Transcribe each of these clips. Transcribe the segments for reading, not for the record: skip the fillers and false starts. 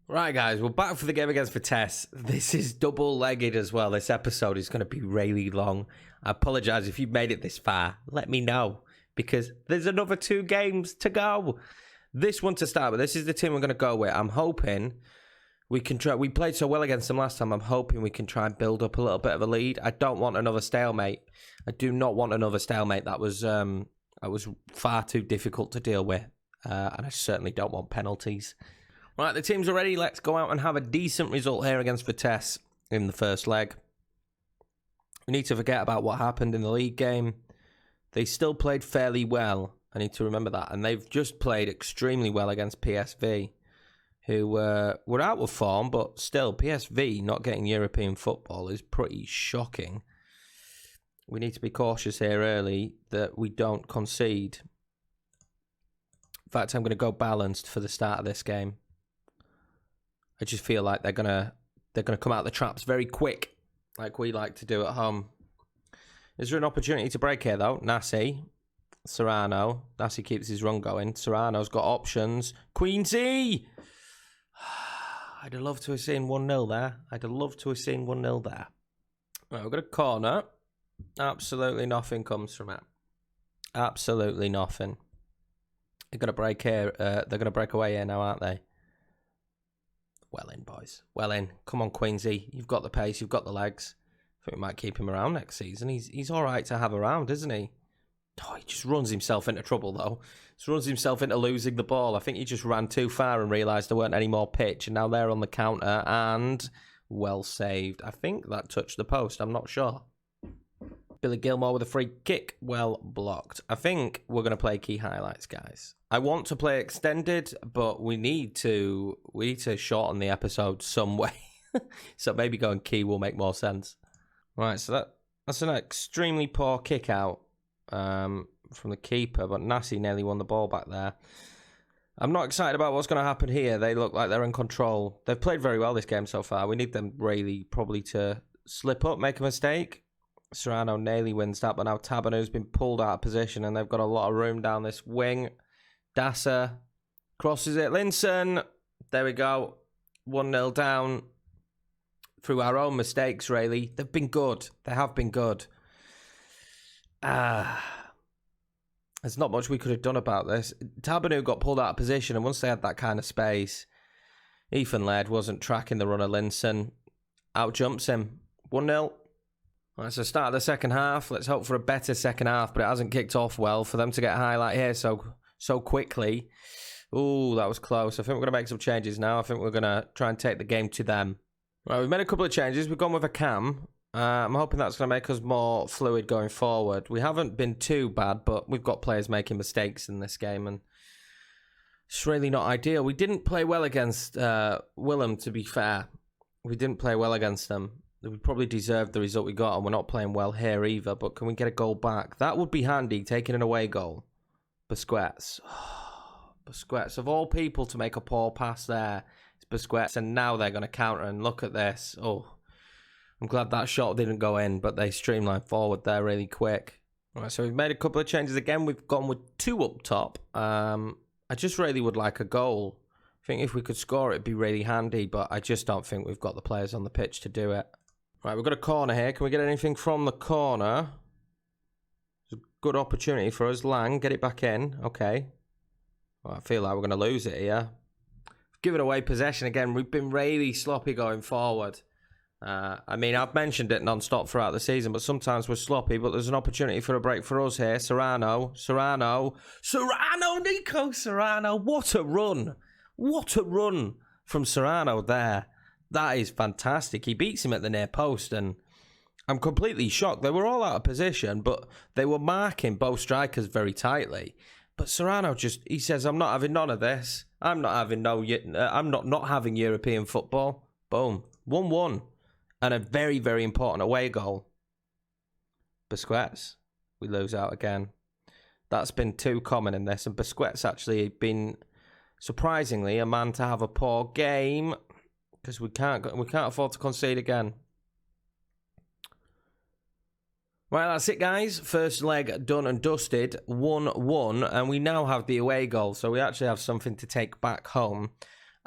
Right, guys, we're back for the game against Vitesse. This is double-legged as well. This episode is going to be really long. I apologise if you've made it this far. Let me know, because there's another 2 games to go. This one to start with. This is the team we're going to go with. I'm hoping we can try. We played so well against them last time. I'm hoping we can try and build up a little bit of a lead. I don't want another stalemate. I do not want another stalemate. That was far too difficult to deal with, and I certainly don't want penalties. Right, the teams are ready. Let's go out and have a decent result here against Vitesse in the first leg. We need to forget about what happened in the league game. They still played fairly well. I need to remember that. And they've just played extremely well against PSV, who were out of form, but still, PSV not getting European football is pretty shocking. We need to be cautious here early that we don't concede. In fact, I'm going to go balanced for the start of this game. I just feel like they're gonna come out the traps very quick, like we like to do at home. Is there an opportunity to break here though? Nassi, Serrano. Nassi keeps his run going. Serrano's got options. Queensy! I'd have loved to have seen 1-0 there. I'd have loved to have seen 1-0 there. Right, we've got a corner. Absolutely nothing comes from it. Absolutely nothing. They're gonna break here. They're gonna break away here now, aren't they? Well in, boys. Well in. Come on, Queensy. You've got the pace. You've got the legs. I think we might keep him around next season. He's all right to have around, isn't he? Oh, he just runs himself into trouble, though. Just runs himself into losing the ball. I think he just ran too far and realised there weren't any more pitch. And now they're on the counter. And well saved. I think that touched the post. I'm not sure. Billy Gilmore with a free kick. Well blocked. I think we're going to play key highlights, guys. I want to play extended, but we need to shorten the episode some way. So maybe going key will make more sense. Right, so that's an extremely poor kick out from the keeper, but Nassi nearly won the ball back there. I'm not excited about what's going to happen here. They look like they're in control. They've played very well this game so far. We need them really probably to slip up, make a mistake. Serrano nearly wins that, but now Tabernu's been pulled out of position and they've got a lot of room down this wing. Dasser crosses it. Linson. There we go. 1-0 down through our own mistakes, really. They've been good. They have been good. There's not much we could have done about this. Tabernu got pulled out of position, and once they had that kind of space, Ethan Laird wasn't tracking the runner. Linson out jumps him. 1-0. Right, so start of the second half. Let's hope for a better second half, but it hasn't kicked off well for them to get a highlight here so quickly. Ooh, that was close. I think we're going to make some changes now. I think we're going to try and take the game to them. Right, we've made a couple of changes. We've gone with a cam. I'm hoping that's going to make us more fluid going forward. We haven't been too bad, but we've got players making mistakes in this game, and it's really not ideal. We didn't play well against Willem, to be fair. We didn't play well against them. We probably deserved the result we got, and we're not playing well here either, but can we get a goal back? That would be handy, taking an away goal. Busquets. Oh, Busquets, of all people to make a poor pass there, it's Busquets, and now they're going to counter, and look at this. Oh, I'm glad that shot didn't go in, but they streamlined forward there really quick. All right, so we've made a couple of changes again. We've gone with 2 up top. I just really would like a goal. I think if we could score, it'd be really handy, but I just don't think we've got the players on the pitch to do it. Right, we've got a corner here. Can we get anything from the corner? It's a good opportunity for us. Lang, get it back in. Okay. Well, I feel like we're going to lose it here. Giving away possession again. We've been really sloppy going forward. I mean, I've mentioned it non-stop throughout the season, but sometimes we're sloppy, but there's an opportunity for a break for us here. Serrano, Nico Serrano. What a run. What a run from Serrano there. That is fantastic. He beats him at the near post, and I'm completely shocked. They were all out of position, but they were marking both strikers very tightly. But Serrano he says, I'm not having none of this. I'm not having not having European football. Boom. 1-1. And a very, very important away goal. Busquets. We lose out again. That's been too common in this. And Busquets actually been, surprisingly, a man to have a poor game. Because we can't afford to concede again. Right, that's it, guys. First leg done and dusted. 1-1. And we now have the away goal. So we actually have something to take back home.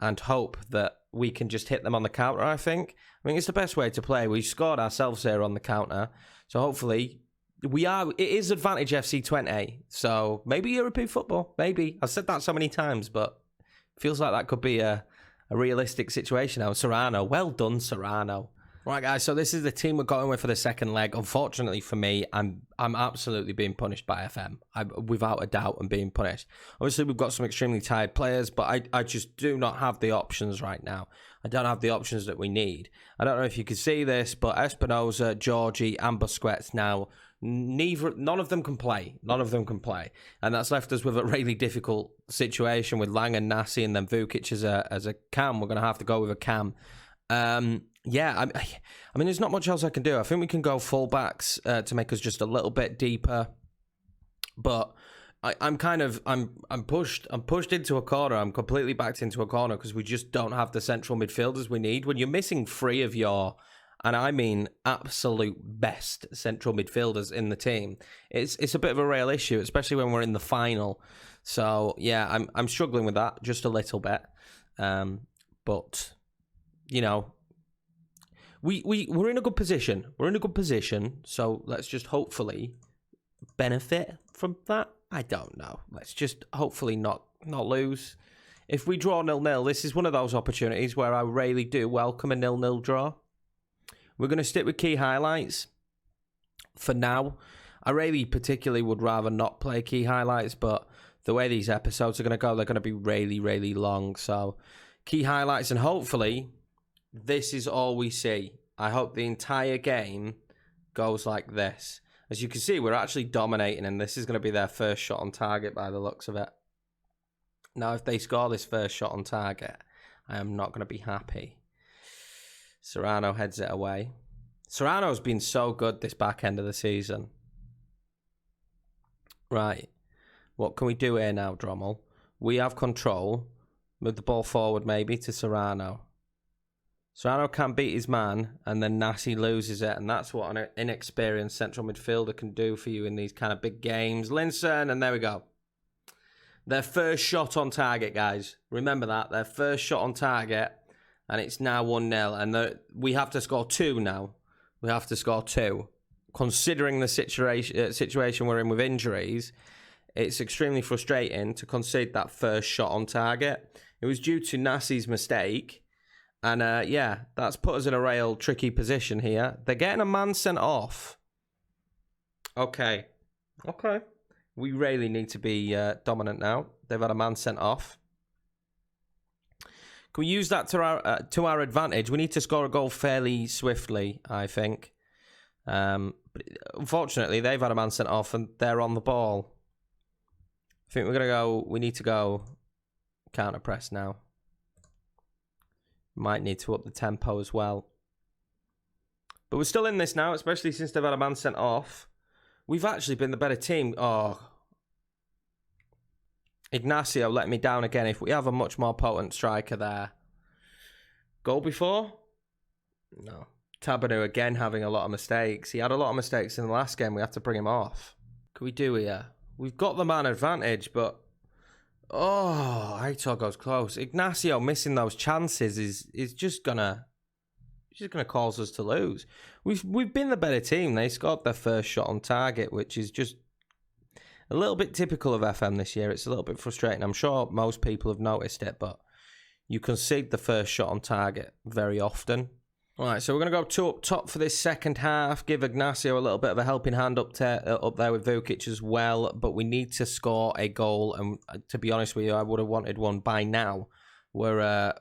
and hope that we can just hit them on the counter, I think. It's the best way to play. We scored ourselves here on the counter. So hopefully, it is advantage FC Twente. So maybe European football. Maybe. I've said that so many times, but it feels like that could be a realistic situation now. Serrano. Well done, Serrano. Right, guys, so this is the team we're going with for the second leg. Unfortunately for me, I'm absolutely being punished by FM. Without a doubt, I'm being punished. Obviously, we've got some extremely tired players, but I just do not have the options right now. I don't have the options that we need. I don't know if you can see this, but Espinosa, Georgie, and Busquets now, none of them can play. None of them can play. And that's left us with a really difficult situation with Lang and Nassi and then Vukic as a cam. We're going to have to go with a cam. Yeah, there's not much else I can do. I think we can go fullbacks to make us just a little bit deeper, but I'm pushed into a corner. I'm completely backed into a corner because we just don't have the central midfielders we need. When you're missing three of your, and I mean absolute best central midfielders in the team, it's a bit of a real issue, especially when we're in the final. So yeah, I'm struggling with that just a little bit, but you know. We're in a good position. We're in a good position. So let's just hopefully benefit from that. I don't know. Let's just hopefully not lose. If we draw 0-0, this is one of those opportunities where I really do welcome a 0-0 draw. We're going to stick with key highlights for now. I really particularly would rather not play key highlights, but the way these episodes are going to go, they're going to be really, really long. So key highlights, and hopefully this is all we see. I hope the entire game goes like this. As you can see, we're actually dominating, and this is going to be their first shot on target by the looks of it. Now, if they score this first shot on target, I am not going to be happy. Serrano heads it away. Serrano's been so good this back end of the season. Right. What can we do here now, Drommel? We have control. Move the ball forward maybe to Serrano. Serrano can't beat his man, and then Nassi loses it, and that's what an inexperienced central midfielder can do for you in these kind of big games. Linson, and there we go. Their first shot on target, guys. Remember that. Their first shot on target, and it's now 1-0, and we have to score 2 now. We have to score 2. Considering the situation we're in with injuries, it's extremely frustrating to concede that first shot on target. It was due to Nassi's mistake. And yeah, that's put us in a real tricky position here. They're getting a man sent off. Okay. We really need to be dominant now. They've had a man sent off. Can we use that to our advantage? We need to score a goal fairly swiftly, I think. But unfortunately, they've had a man sent off and they're on the ball. I think we need to go counter press now. Might need to up the tempo as well. But we're still in this now, especially since they've had a man sent off. We've actually been the better team. Oh. Ignacio let me down again. If we have a much more potent striker there. Goal before? No. Tabanu again having a lot of mistakes. He had a lot of mistakes in the last game. We have to bring him off. What can we do here? We've got the man advantage, but... Oh, Aitor goes close. Ignacio missing those chances is just gonna cause us to lose. We've been the better team. They scored their first shot on target, which is just a little bit typical of FM this year. It's a little bit frustrating. I'm sure most people have noticed it, but you concede the first shot on target very often. All right, so we're going to go 2 up top for this second half. Give Ignacio a little bit of a helping hand up there with Vukic as well. But we need to score a goal. And to be honest with you, I would have wanted one by now. We're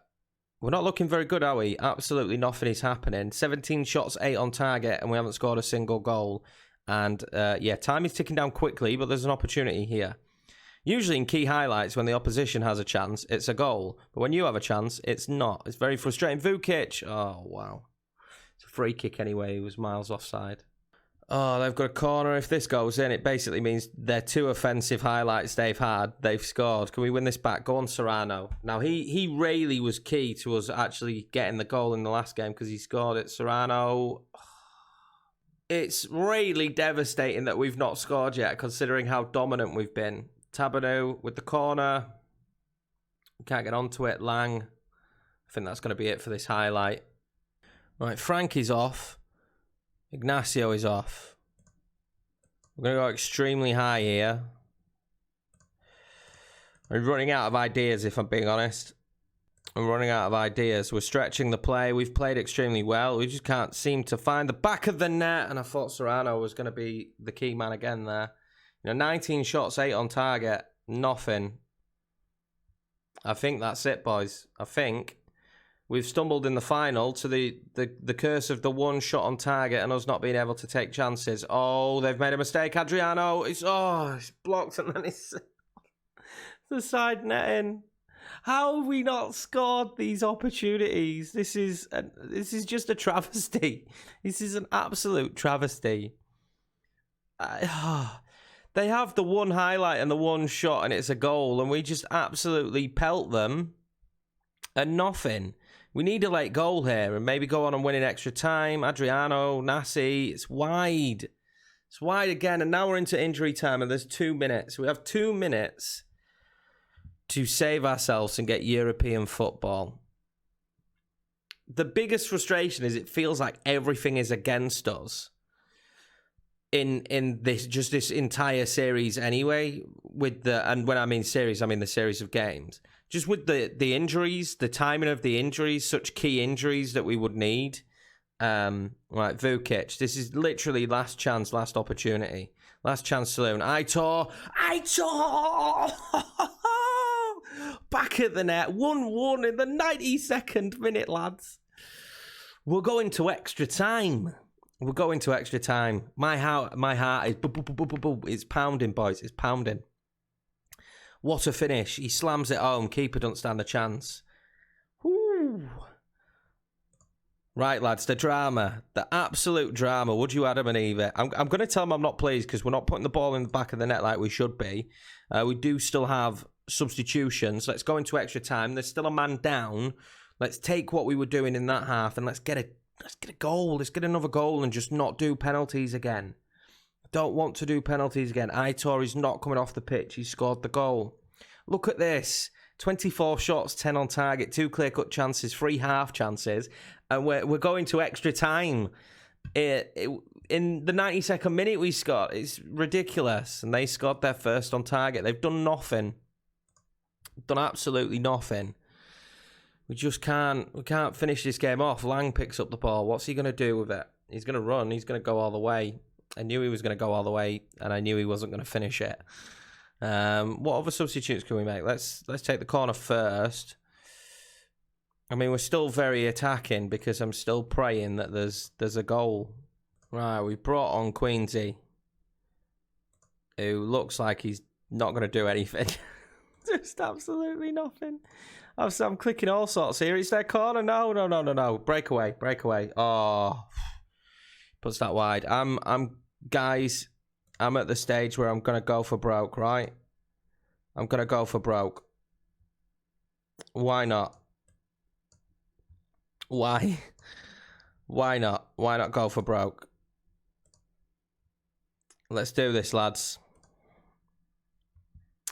not looking very good, are we? Absolutely nothing is happening. 17 shots, 8 on target, and we haven't scored a single goal. And yeah, time is ticking down quickly, but there's an opportunity here. Usually in key highlights, when the opposition has a chance, it's a goal. But when you have a chance, it's not. It's very frustrating. Vukic. Oh, wow. It's a free kick anyway. He was miles offside. Oh, they've got a corner. If this goes in, it basically means their 2 offensive highlights they've had, they've scored. Can we win this back? Go on, Serrano. Now, he really was key to us actually getting the goal in the last game because he scored it. Serrano. It's really devastating that we've not scored yet, considering how dominant we've been. Tabanu with the corner. Can't get onto it. Lang. I think that's going to be it for this highlight. Right, Frankie's off. Ignacio is off. We're going to go extremely high here. I'm running out of ideas, if I'm being honest. I'm running out of ideas. We're stretching the play. We've played extremely well. We just can't seem to find the back of the net. And I thought Serrano was going to be the key man again there. 19 shots, 8 on target. Nothing. I think that's it, boys. I think we've stumbled in the final to the curse of the one shot on target and us not being able to take chances. Oh, they've made a mistake, Adriano. It's blocked and then it's the side netting. How have we not scored these opportunities? This is just a travesty. This is an absolute travesty. They have the one highlight and the one shot and it's a goal and we just absolutely pelt them and nothing. We need a late goal here and maybe go on and win in extra time. Adriano, Nasi, it's wide. It's wide again and now we're into injury time and there's 2 minutes. We have 2 minutes to save ourselves and get European football. The biggest frustration is it feels like everything is against us in this entire series anyway. And when I mean series, I mean the series of games. Just with the injuries, the timing of the injuries, such key injuries that we would need. Right, Vukic, this is literally last chance, last opportunity. Last chance saloon. Aitor! Back at the net. 1-1 in the 92nd minute, lads. We're going to extra time. My heart is it's pounding, boys. It's pounding. What a finish. He slams it home. Keeper doesn't stand a chance. Woo. Right, lads, the drama. The absolute drama. Would you Adam and Eve? I'm going to tell them I'm not pleased because we're not putting the ball in the back of the net like we should be. We do still have substitutions. Let's go into extra time. There's still a man down. Let's take what we were doing in that half and let's get a goal. Let's get another goal and just not do penalties again. Don't want to do penalties again. Aitor is not coming off the pitch. He scored the goal. Look at this. 24 shots, 10 on target, 2 clear-cut chances, 3 half chances. And we're going to extra time. In the 92nd minute we scored. It's ridiculous. And they scored their first on target. They've done nothing. Done absolutely nothing. We just can't finish this game off. Lang picks up the ball. What's he going to do with it? He's going to run. He's going to go all the way. I knew he was going to go all the way, and I knew he wasn't going to finish it. What other substitutes can we make? Let's take the corner first. I mean, we're still very attacking because I'm still praying that there's a goal. Right, we brought on Queensy, who looks like he's not going to do anything. Just absolutely nothing. I'm clicking all sorts here. It's their corner. No. Breakaway. Oh, puts that wide. Guys, I'm at the stage where I'm going to go for broke, right? I'm going to go for broke. Why not? Why? Why not? Why not go for broke? Let's do this, lads.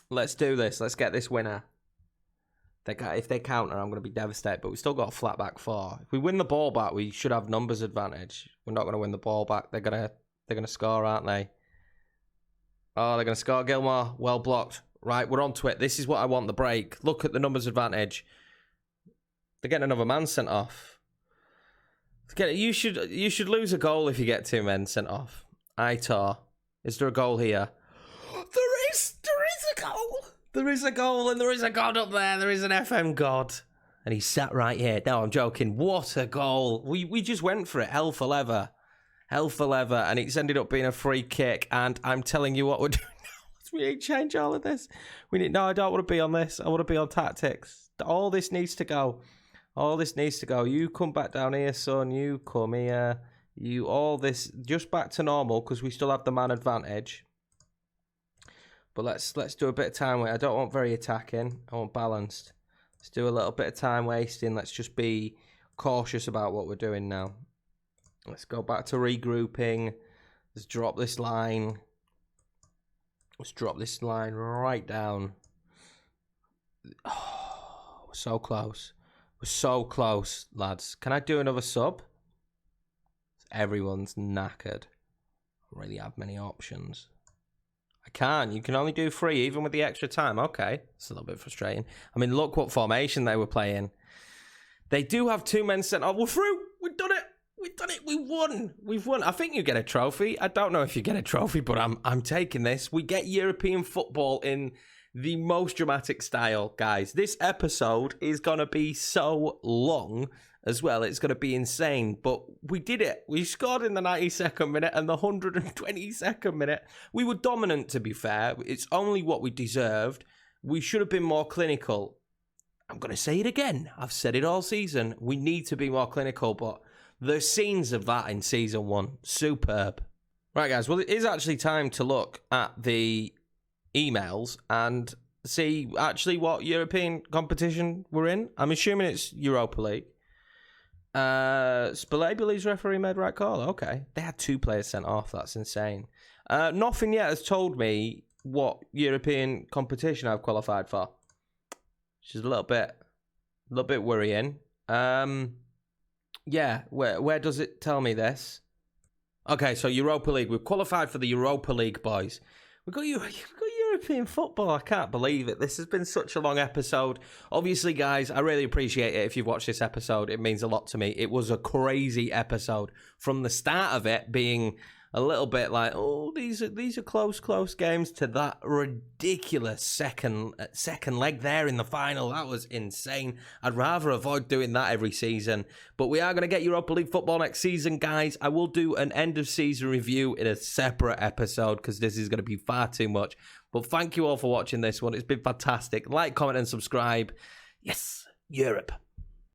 Let's do this. Let's get this winner. If they counter, I'm going to be devastated. But we still got a flat back 4. If we win the ball back, we should have numbers advantage. We're not going to win the ball back. They're going to score, aren't they? Oh, they're going to score. Gilmore, well blocked. Right, we're on to it. This is what I want, the break. Look at the numbers advantage. They're getting another man sent off. You should lose a goal if you get 2 men sent off. Aitor, is there a goal here? There is a goal. There is a goal and there is a God up there. There is an FM God. And he's sat right here. No, I'm joking. What a goal. We just went for it. Hell for leather. And it's ended up being a free kick. And I'm telling you what we're doing now. We need to change all of this. No, I don't want to be on this. I want to be on tactics. All this needs to go. You come back down here, son. You come here. All this just back to normal because we still have the man advantage. But let's do a bit of time wait. I don't want very attacking. I want balanced. Let's do a little bit of time wasting. Let's just be cautious about what we're doing now. Let's go back to regrouping. Let's drop this line. Let's drop this line right down. Oh, so close. We're so close, lads. Can I do another sub? Everyone's knackered. I don't really have many options. I can't. You can only do 3, even with the extra time. Okay. It's a little bit frustrating. I mean, look what formation they were playing. They do have 2 men sent off. We're through. We've done it. We've done it. We won. We've won. I think you get a trophy. I don't know if you get a trophy, but I'm taking this. We get European football in the most dramatic style, guys. This episode is going to be so long as well. It's going to be insane, but we did it. We scored in the 92nd minute and the 122nd minute. We were dominant, to be fair. It's only what we deserved. We should have been more clinical. I'm going to say it again. I've said it all season. We need to be more clinical, but the scenes of that in season 1, superb. Right, guys. Well, it is actually time to look at the emails and see actually what European competition we're in. I'm assuming it's Europa League. Spalaboli's referee made right call. Okay. They had 2 players sent off. That's insane. Nothing yet has told me what European competition I've qualified for. Which is a little bit worrying. Yeah, where does it tell me this? Okay, so Europa League. We've qualified for the Europa League, boys. We've got European football. I can't believe it. This has been such a long episode. Obviously, guys, I really appreciate it if you've watched this episode. It means a lot to me. It was a crazy episode. From the start of it being a little bit like, oh, these are close games, to that ridiculous second leg there in the final. That was insane. I'd rather avoid doing that every season. But we are going to get Europa League football next season, guys. I will do an end of season review in a separate episode because this is going to be far too much. But thank you all for watching this one. It's been fantastic. Like, comment, and subscribe. Yes, Europe.